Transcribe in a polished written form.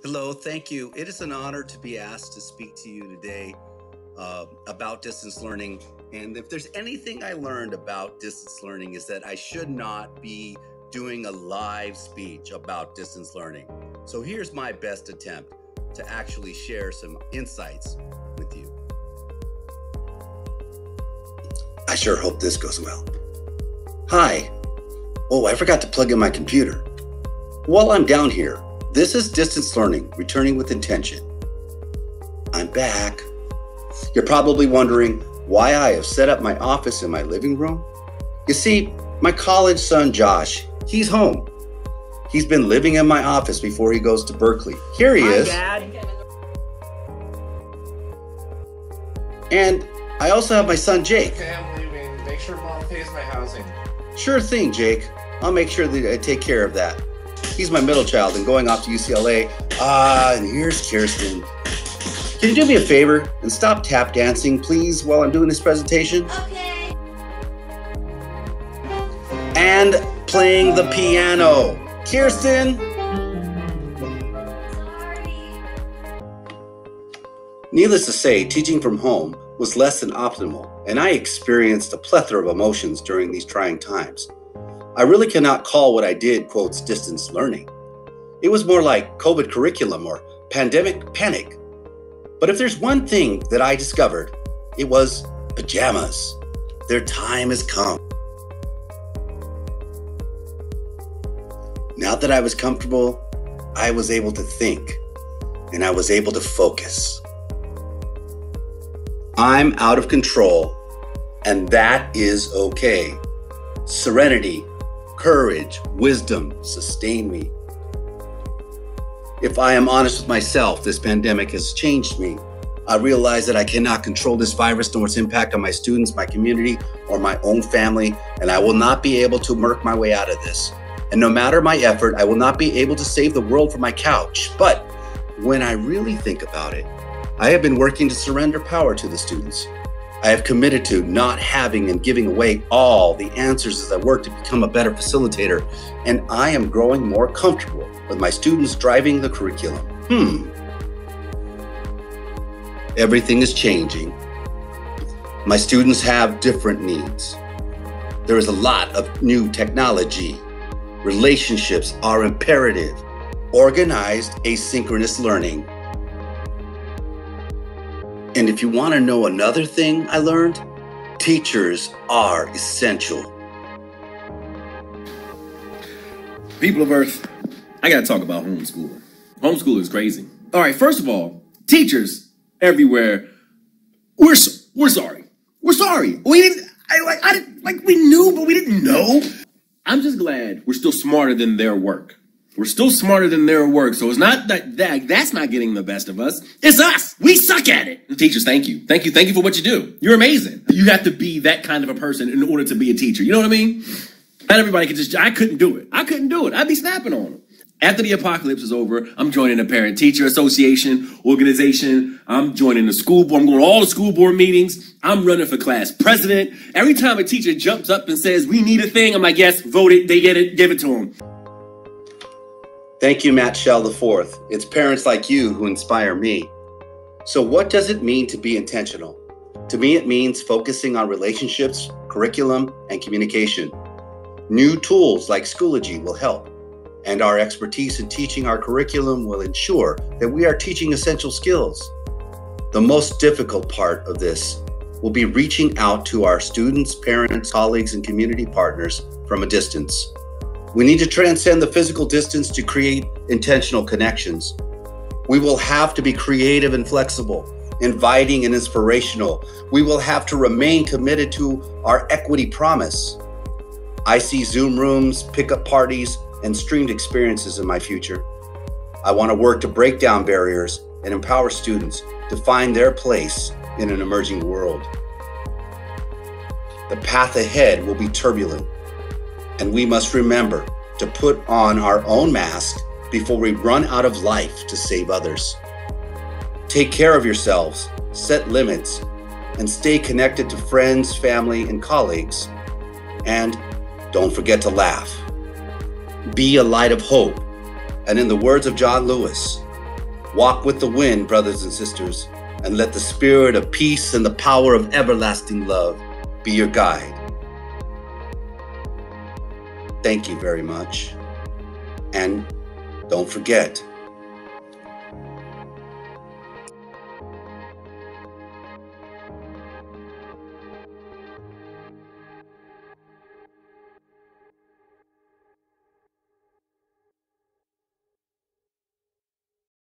Hello, thank you. It is an honor to be asked to speak to you today about distance learning. And if there's anything I learned about distance learning is that I should not be doing a live speech about distance learning. So here's my best attempt to actually share some insights with you. I sure hope this goes well. Hi. Oh, I forgot to plug in my computer. While I'm down here, this is Distance Learning, returning with intention. I'm back. You're probably wondering why I have set up my office in my living room. You see, my college son, Josh, he's home. He's been living in my office before he goes to Berkeley. Here he is. Dad. And I also have my son, Jake. Okay, I'm leaving. Make sure Mom pays my housing. Sure thing, Jake. I'll make sure that I take care of that. He's my middle child and going off to UCLA. And here's Kirsten. Can you do me a favor and stop tap dancing, please, while I'm doing this presentation? Okay. And playing the piano. Kirsten! Sorry. Needless to say, teaching from home was less than optimal, and I experienced a plethora of emotions during these trying times. I really cannot call what I did, quotes, distance learning. It was more like COVID curriculum or pandemic panic. But if there's one thing that I discovered, it was pajamas. Their time has come. Now that I was comfortable, I was able to think, and I was able to focus. I'm out of control, and that is okay. Serenity, courage, wisdom sustain me. If I am honest with myself, this pandemic has changed me. I realize that I cannot control this virus nor its impact on my students, my community, or my own family, and I will not be able to work my way out of this. And no matter my effort, I will not be able to save the world from my couch. But when I really think about it, I have been working to surrender power to the students. I have committed to not having and giving away all the answers as I work to become a better facilitator, and I am growing more comfortable with my students driving the curriculum. Everything is changing. My students have different needs. There is a lot of new technology. Relationships are imperative. Organized asynchronous learning. And if you want to know another thing I learned, teachers are essential. People of Earth, I gotta talk about homeschooling. Homeschooling is crazy. All right, first of all, teachers everywhere, we're sorry. We're sorry. We didn't. We knew, but we didn't know. I'm just glad we're still smarter than their work. We're still smarter than their work, so it's not that's not getting the best of us. It's us. We suck at it. And teachers, thank you. Thank you for what you do. You're amazing. You have to be that kind of a person in order to be a teacher. You know what I mean? Not everybody can just, I couldn't do it. I'd be snapping on them. After the apocalypse is over, I'm joining a parent-teacher association, organization. I'm joining the school board. I'm going to all the school board meetings. I'm running for class president. Every time a teacher jumps up and says, we need a thing, I'm like, yes, vote it. They get it. Give it to them. Thank you, Matt Shell IV. It's parents like you who inspire me. So what does it mean to be intentional? To me, it means focusing on relationships, curriculum, and communication. New tools like Schoology will help, and our expertise in teaching our curriculum will ensure that we are teaching essential skills. The most difficult part of this will be reaching out to our students, parents, colleagues, and community partners from a distance. We need to transcend the physical distance to create intentional connections. We will have to be creative and flexible, inviting and inspirational. We will have to remain committed to our equity promise. I see Zoom rooms, pickup parties, and streamed experiences in my future. I want to work to break down barriers and empower students to find their place in an emerging world. The path ahead will be turbulent, and we must remember to put on our own mask before we run out of life to save others. Take care of yourselves, set limits, and stay connected to friends, family, and colleagues. And don't forget to laugh. Be a light of hope. And in the words of John Lewis, Walk with the wind, brothers and sisters, and let the spirit of peace and the power of everlasting love be your guide. Thank you very much. And don't forget,